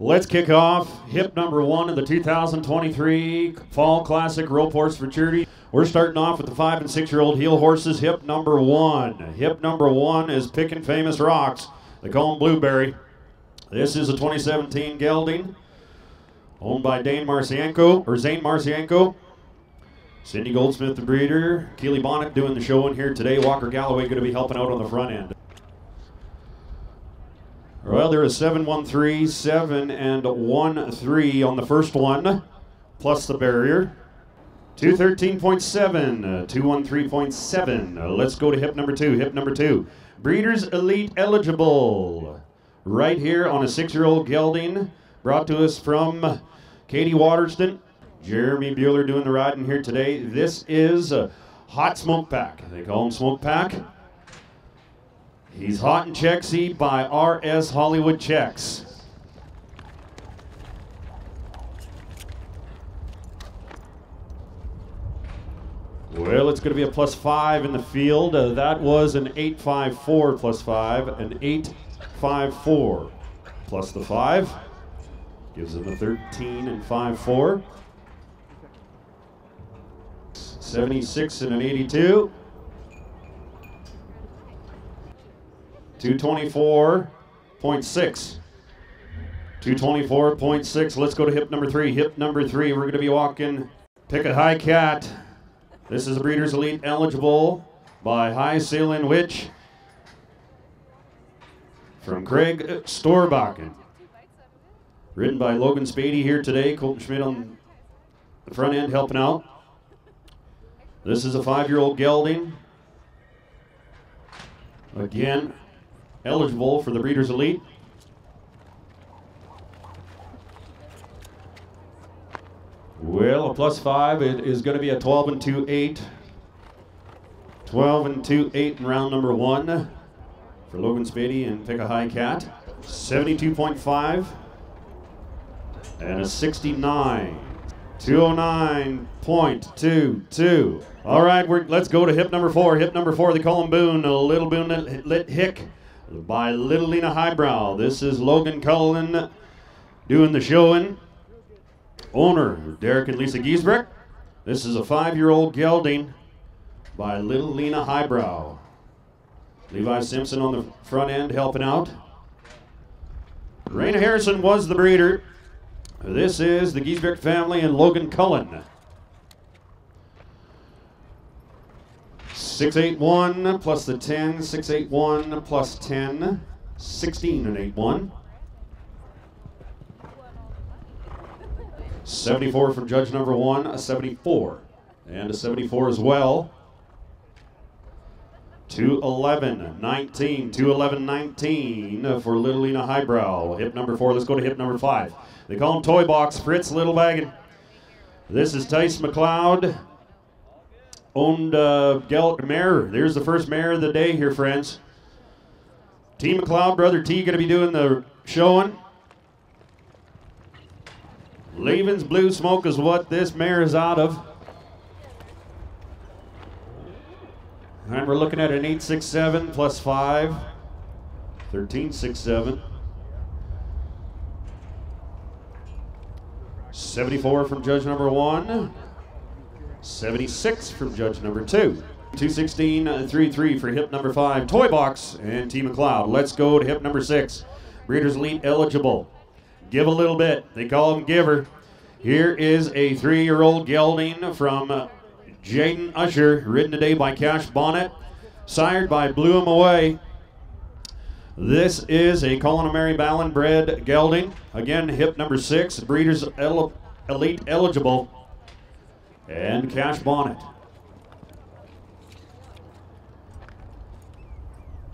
Let's kick off hip number 1 of the 2023 Fall Classic Rope Horse Futurity. We're starting off with the 5- and 6-year-old heel horses. Hip number 1. Hip number 1 is Pickin' Famous Rocks. They call him Blueberry. This is a 2017 gelding owned by Zane Marcienko. Cindy Goldsmith, the breeder. Keely Bonnett doing the show in here today. Walker Galloway going to be helping out on the front end. Well, there is 7-1-3, 7 and 1-3 on the first one, plus the barrier. 213.7, 213.7. Let's go to hip number 2. Hip number 2. Breeders Elite eligible. Right here on a 6-year-old gelding, brought to us from Katie Waterston. Jeremy Bueller doing the riding here today. This is a Hot Smoke Pack. They call him Smoke Pack. He's hot and checksy by RS Hollywood Checks. Well, it's going to be a +5 in the field. That was an 8.54 plus 5, an 8.54 plus the 5. Gives him a 13 and 5.4. 76 and an 82. 224.6. 224.6. Let's go to hip number 3. Hip number 3, we're going to be walking Picket High Cat. This is a Breeders Elite eligible by High Sailin' Witch from Craig Storbakken. Ridden by Logan Spady here today. Colton Schmidt on the front end helping out. This is a 5-year-old gelding. Again, eligible for the Breeders Elite. Well, a +5, it is going to be a 12 and 2.8. 12 and 2.8 in round number 1 for Logan Spady and Pick a High Cat. 72.5 and a 69. 209.22. All right, let's go to hip number 4. Hip number 4, they call him Boone. A Little Boone Lit Hick by Little Lena Highbrow. This is Logan Cullen doing the showing. Owner, Derek and Lisa Giesbrecht. This is a 5-year-old gelding by Little Lena Highbrow. Levi Simpson on the front end helping out. Raina Harrison was the breeder. This is the Giesbrecht family and Logan Cullen. 681 plus the 10, 681 plus 10, 16 and 81. 74 from judge number 1, a 74, and a 74 as well. 211.19, 211.19 for Little Lena Highbrow. Hip number 4, let's go to hip number 5. They call him Toy Box, Fritz Little Wagon. This is Tice McLeod, owned mare. There's the first mare of the day here, friends. T. McLeod, brother T, going to be doing the showing. Leavens Blue Smoke is what this mare is out of. And we're looking at an 8.67 plus 5, 13.67. 74 from judge number 1, 76 from judge number 2. 216.33 for hip number 5, Toy Box and T. McLeod. Let's go to hip number 6, Breeders Elite eligible. Give a little bit. They call him Giver. Here is a 3-year-old gelding from Jaden Usher, ridden today by Cash Bonnett, sired by Blew 'em Away. This is a Colin Mary Ballin bred gelding. Again, hip number 6, Breeders Elite eligible, and Cash Bonnett.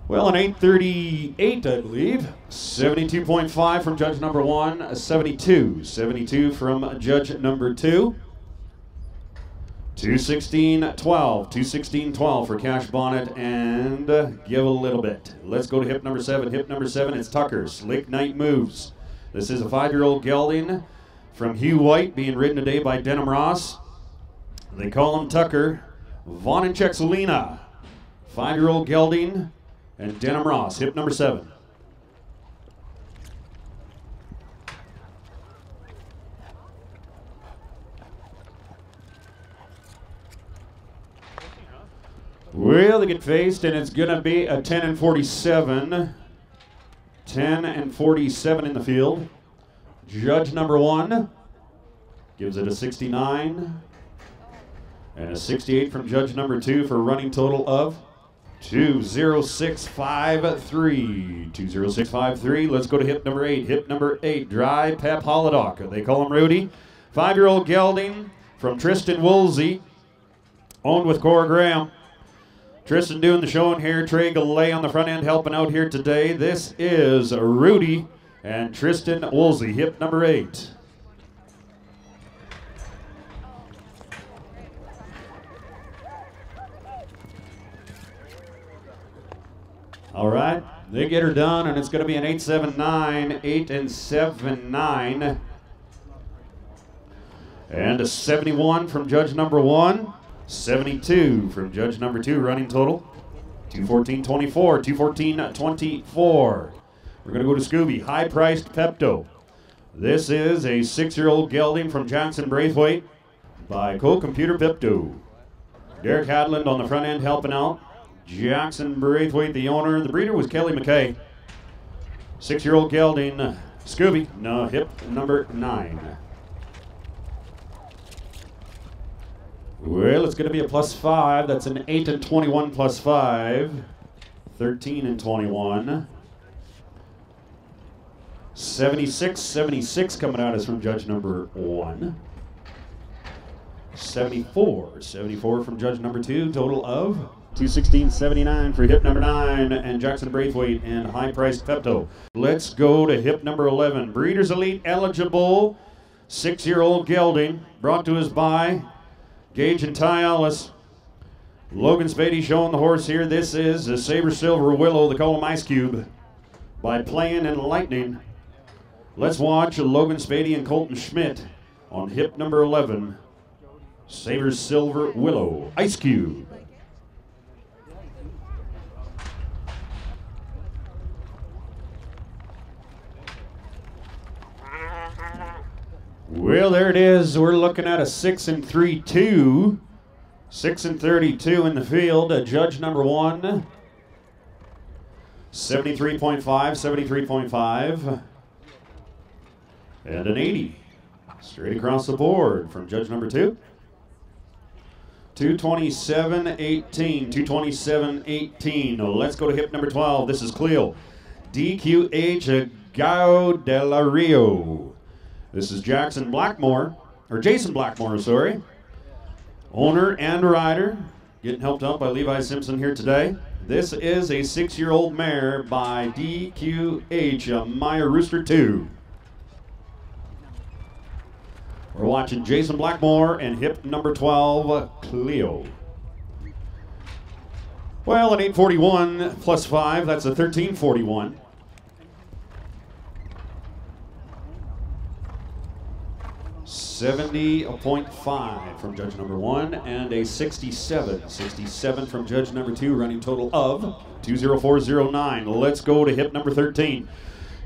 Well, an 8.38, I believe. 72.5 from judge number 1, a 72. 72 from judge number 2. 216.12. 216.12 for Cash Bonnett, and give a little bit. Let's go to hip number 7. Hip number 7, it's Tucker, Slick Night Moves. This is a 5-year-old gelding from Hugh White, being ridden today by Denham Ross. They call him Tucker. Vaughn and Chexolina. 5-year-old gelding and Denham Ross, hip number 7. Well, they get faced, and it's going to be a 10 and 47. 10 and 47 in the field. Judge number 1 gives it a 69. And a 68 from judge number 2 for a running total of 20653. 20653. Let's go to hip number 8. Hip number 8, Dry Pep Holodoc. They call him Rudy. 5-year-old gelding from Tristan Woolsey, owned with Cora Graham. Tristan doing the showing here. Trey Galay on the front end helping out here today. This is Rudy and Tristan Woolsey, hip number 8. All right, they get her done, and it's going to be an 8-7-9, 8-7-9. And a 71 from judge number 1, 72 from judge number 2, running total 214.24, 214.24. We're going to go to Scooby, high-priced Pepto. This is a 6-year-old gelding from Jackson Braithwaite by Co-Computer Pepto. Derek Hadland on the front end helping out. Jackson Braithwaite, the owner. The breeder was Kelly McKay. 6-year-old gelding, Scooby, no, hip number 9. Well, it's going to be a +5. That's an 8 and 21 +5. 13 and 21. 76 coming out is from judge number 1. 74 from judge number 2. Total of 216.79 for hip number 9 and Jackson Braithwaite and high-priced Pepto. Let's go to hip number 11. Breeders Elite eligible 6-year-old gelding brought to us by Gage and Ty Ellis. Logan Spady showing the horse here. This is a Sabre Silver Willow. They call him Ice Cube by Playing and Lightning. Let's watch Logan Spady and Colton Schmidt on hip number 11. Sabre Silver Willow, Ice Cube. Well, there it is. We're looking at a 6 and 3-2. 6 and 32 in the field. Judge number 1. 73.5, 73.5. And an 80. Straight across the board from judge number 2. 227.18. 227.18. Let's go to hip number 12. This is Cleo. DQH Gao de la Rio. This is Jason Blackmore, sorry. Owner and rider, getting helped out by Levi Simpson here today. This is a 6-year-old mare by DQH, Maya Rooster 2. We're watching Jason Blackmore and hip number 12, Cleo. Well, an 841 +5, that's a 1341. 70.5 from judge number 1 and a 67 from judge number 2, running total of 204.09. Let's go to hip number 13.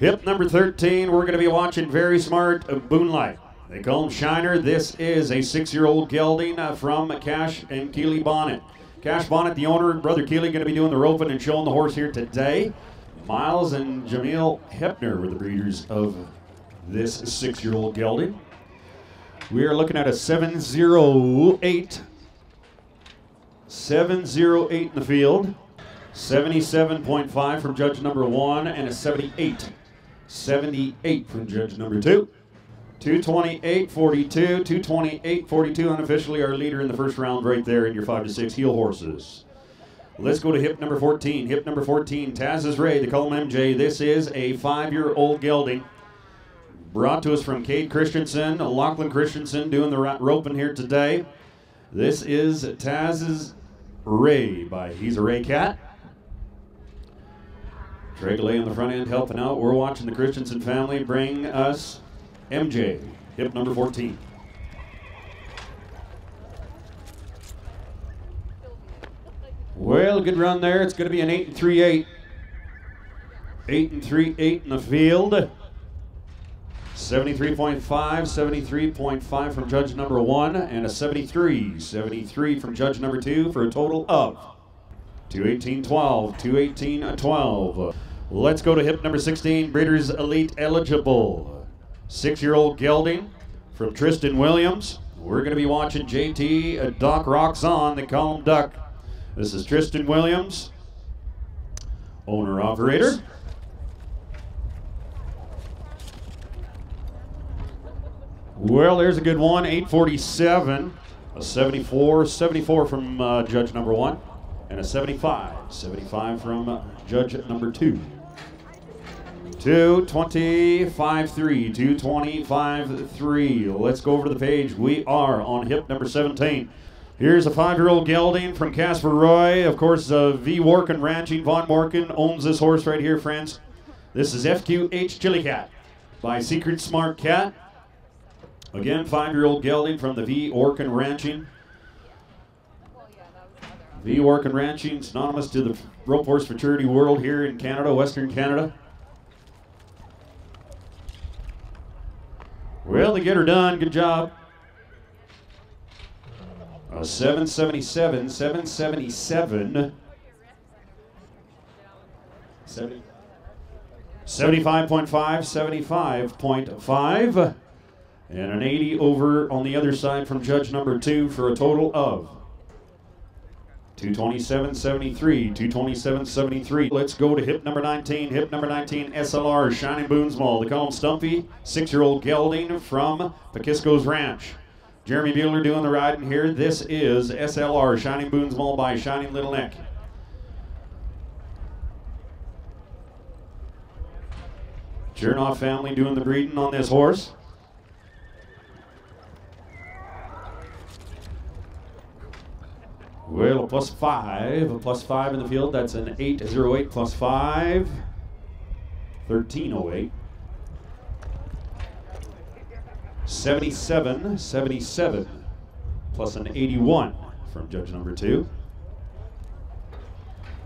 Hip number 13, we're going to be watching Very Smart Boonlight. They call him Shiner. This is a 6-year-old gelding from Cash and Keely Bonnett. Cash Bonnett, the owner, brother Keely, going to be doing the roping and showing the horse here today. Miles and Jamil Hepner were the breeders of this 6-year-old gelding. We are looking at a 708. 708 in the field. 77.5 from judge number 1 and a 78. 78 from judge number 2. 228.42. 228.42 unofficially our leader in the first round right there in your 5 to 6 heel horses. Let's go to hip number 14. Hip number 14, Taz's Ray. They call him MJ. This is a 5-year-old gelding. Brought to us from Cade Christensen, Lachlan Christensen doing the roping here today. This is Taz's Ray by He's a Ray Cat. Trey Galay on the front end helping out. We're watching the Christensen family bring us MJ, hip number 14. Well, good run there. It's going to be an 8 and 3-8. 8 and 3-8 in the field. 73.5, 73.5 from judge number 1 and a 73 from judge number 2 for a total of 218.12, 218.12. Let's go to hip number 16, Breeders' Elite eligible. 6-year-old gelding from Tristan Williams. We're going to be watching JT Doc Rocks On, they call him Duck. This is Tristan Williams, owner-operator. Well, there's a good one, 847, a 74, 74 from judge number 1, and a 75, 75 from judge number 2. 225.3, 225.3. Let's go over to the page. We are on hip number 17. Here's a 5-year-old gelding from Casper Roy. Of course, V. Workin Ranching. Von Morkin owns this horse right here, friends. This is FQH Chili Cat by Secret Smart Cat. Again, 5-year-old gelding from the V. Workin Ranching. V. Workin Ranching, synonymous to the rope horse futurity world here in Canada, Western Canada. Well, they get her done. Good job. 777, 777. 75.5, 75.5. And an 80 over on the other side from judge number 2 for a total of 227.73, 227.73. Let's go to hip number 19. Hip number 19, SLR, Shining Boonsmall. They call him Stumpy, 6-year-old gelding from Pekisco's Ranch. Jeremy Bueller doing the riding here. This is SLR, Shining Boonsmall by Shining Little Neck. Chernoff family doing the breeding on this horse. Well, a +5 in the field. That's an 808 plus 5, 1308. 77, 77 plus an 81 from judge number 2.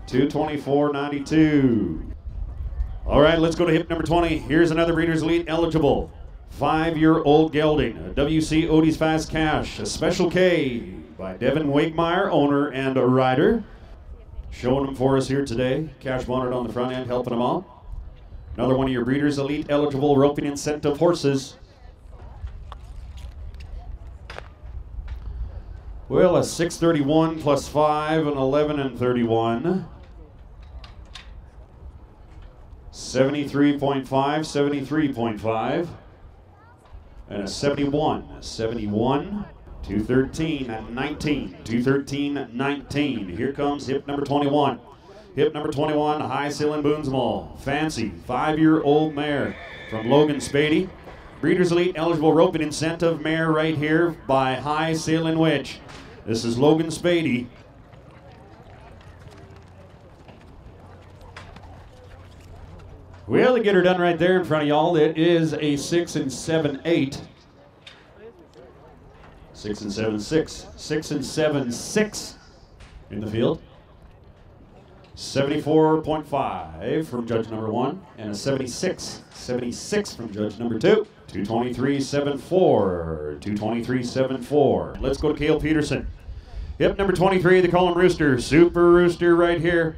224.92. All right, let's go to hip number 20. Here's another Breeders' Elite eligible 5-year-old gelding, a WC Odie's Fast Cash, a Special K by Devin Wakemeyer, owner and a rider. Showing them for us here today. Cash Bonnett on the front end, helping them out. Another one of your Breeders' Elite eligible roping incentive horses. Well, a 631 plus 5, an 11 and 31. 73.5, 73.5. And a 71, 71. 213 and 19, 213, 19. Here comes hip number 21. Hip number 21, High Ceiling Boonsmall. Fancy, 5-year-old mare from Logan Spady. Breeders' Elite eligible roping incentive mare right here by High Ceiling Witch. This is Logan Spady. Well, they get her done right there in front of y'all. It is a 6 and 7, 8. 6 and 7, 6. 6 and 7, 6 in the field. 74.5 from judge number 1, and a 76, 76 from judge number 2. 223.74, 223.74. Let's go to Cale Peterson. Hip number 23, they call him Rooster. Super Rooster right here.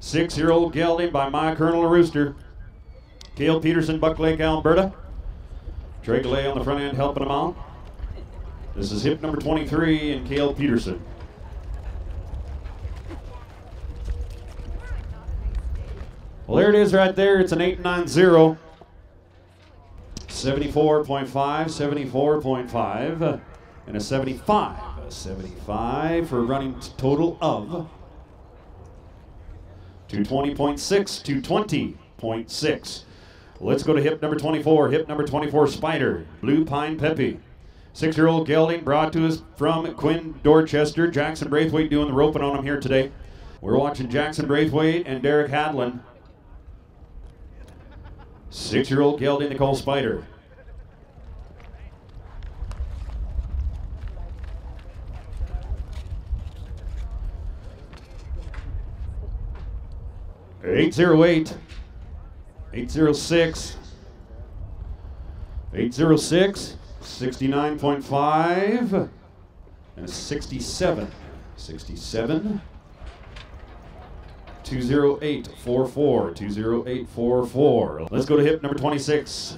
6-year-old gelding by my Colonel Rooster. Cale Peterson, Buck Lake, Alberta. Trey Galay on the front end helping him out. This is hip number 23 and Cale Peterson. Well, there it is right there. It's an 890. 74.5, 74.5, and a 75. A 75 for a running total of 220.6, 220.6. Let's go to hip number 24. Hip number 24, Spider, Blue Pine Peppy. 6-year-old gelding brought to us from Quinn Dorchester. Jackson Braithwaite doing the roping on him here today. We're watching Jackson Braithwaite and Derek Hadlin. 6-year-old gelding, Nicole Spider. $808, 806, 806, 69.5, and a 67, 67. 20844. 20844. Let's go to hip number 26.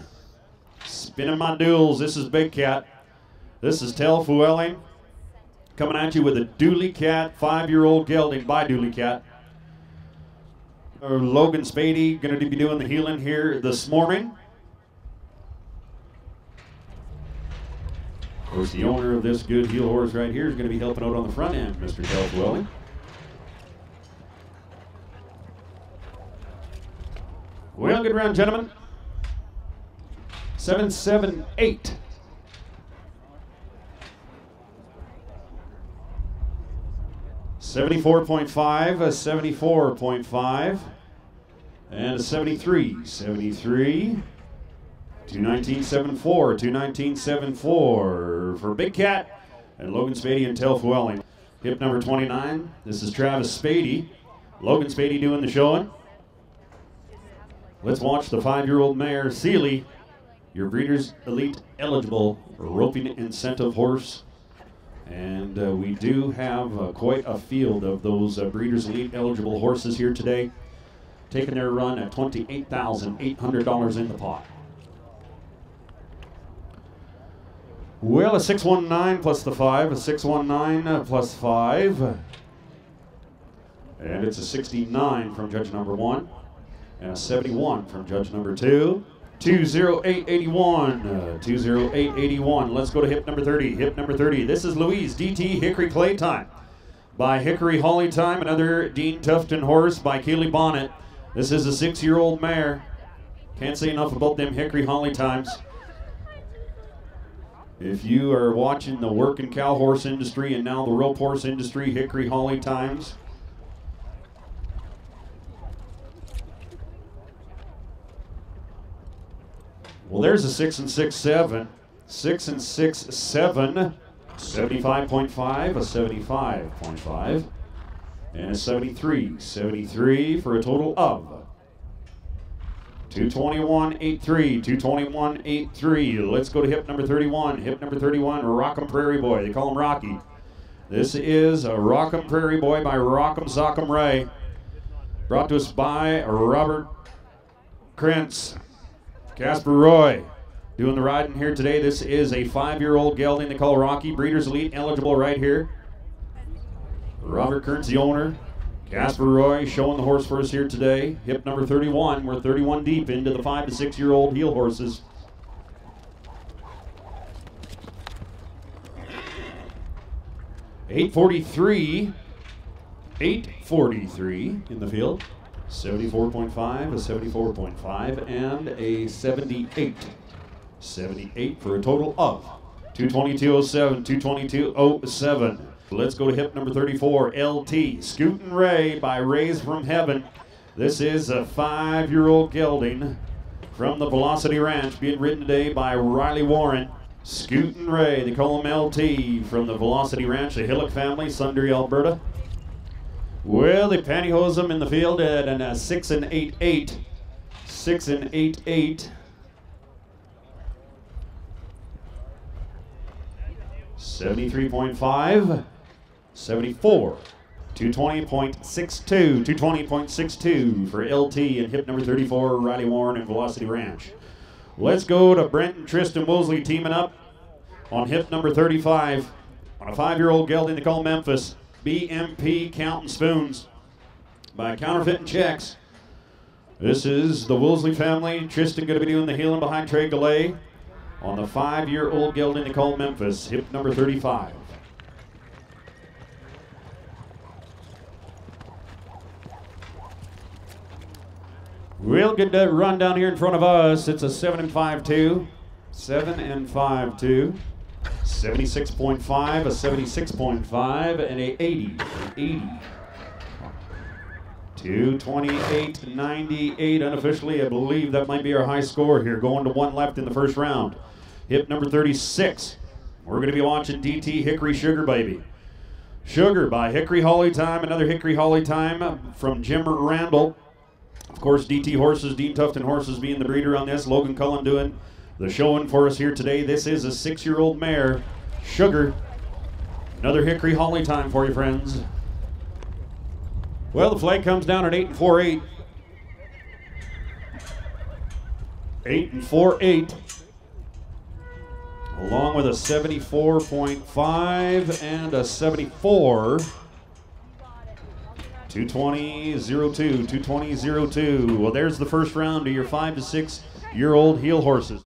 Spinning my duels. This is Big Cat. This is Tel Fuelling. Coming at you with a Dooley Cat, 5-year-old gelding by Dooley Cat. Logan Spady going to be doing the healing here this morning. Of course, the owner of this good heel horse right here is going to be helping out on the front end, Mr. Tel Fuelling. Well, good round, gentlemen. 778. $74.5, a $74.5, and a 73. 73. 219.74, 219.74 for Big Cat and Logan Spady and Tel Fuelling. Hip number 29. This is Travis Spady. Logan Spady doing the showing. Let's watch the 5-year-old mare, Sealy, your Breeders' Elite eligible roping incentive horse. And we do have quite a field of those Breeders' Elite eligible horses here today, taking their run at $28,800 in the pot. Well, a 619 plus the 5, a 619 plus 5. And it's a 69 from judge number 1, and a 71 from judge number 2. 20881, 20881. Let's go to hip number 30. Hip number 30. This is Louise DT Hickory Playtime by Hickory Holly Time, another Dean Tufton horse by Keely Bonnett. This is a 6-year-old mare. Can't say enough about them Hickory Holly Times. If you are watching the working cow horse industry and now the rope horse industry, Hickory Holly Times. Well, there's a 6 and 6 7. 6 and 6 7. 75.5, a 75.5, and a 73. 73 for a total of 221.83, 221.83. Let's go to hip number 31. Hip number 31, Rock'em Prairie Boy. They call him Rocky. This is a Rock'em Prairie Boy by Rock'em Sock'em Ray. Brought to us by Robert Krentz. Casper Roy doing the riding here today. This is a 5-year-old gelding they call Rocky. Breeders' Elite eligible right here. Robert Krentz, the owner. Casper Roy showing the horse for us here today. Hip number 31. We're 31 deep into the 5 to 6-year-old heel horses. $843 in the field. 74.5, a 74.5, and a 78. 78 for a total of 222.07, 222.07. Let's go to hip number 34, LT, Scootin' Ray by Rays from Heaven. This is a 5-year-old gelding from the Velocity Ranch, being ridden today by Riley Warren. Scootin' Ray, they call him LT, from the Velocity Ranch, the Hillock family, Sundre, Alberta. Well, they pantyhose him in the field at a 6 and 8-8. 6 and 8-8. 73.5. 74. 220.62. 220.62 for LT and hip number 34, Riley Warren and Velocity Ranch. Let's go to Brent and Tristan Woolsey teaming up on hip number 35 on a 5-year-old gelding they call Memphis. BMP Counting Spoons by Counterfeiting Checks. This is the Woolsey family. Tristan going to be doing the healing behind Trey Delay on the 5-year-old gelding they call Memphis, hip number 35. Real good run down here in front of us. It's a 7 and 5-2. 7 and 5-2. 76.5, a 76.5, and a 80. 80. 228.98 unofficially. I believe that might be our high score here. Going to 1 left in the first round. Hip number 36. We're going to be watching DT Hickory Sugar Baby. Sugar by Hickory Holly Time. Another Hickory Holly Time from Jim Randall. Of course, DT Horses, Dean Tufton Horses being the breeder on this. Logan Cullen doing the showing for us here today. This is a 6-year-old mare, Sugar. Another Hickory Holly Time for you, friends. Well, the flag comes down at 8 and 4/8. 8 and 4/8. Along with a 74.5 and a 74. 220.02, 220.02. Well, there's the first round of your 5 to 6 year old heel horses.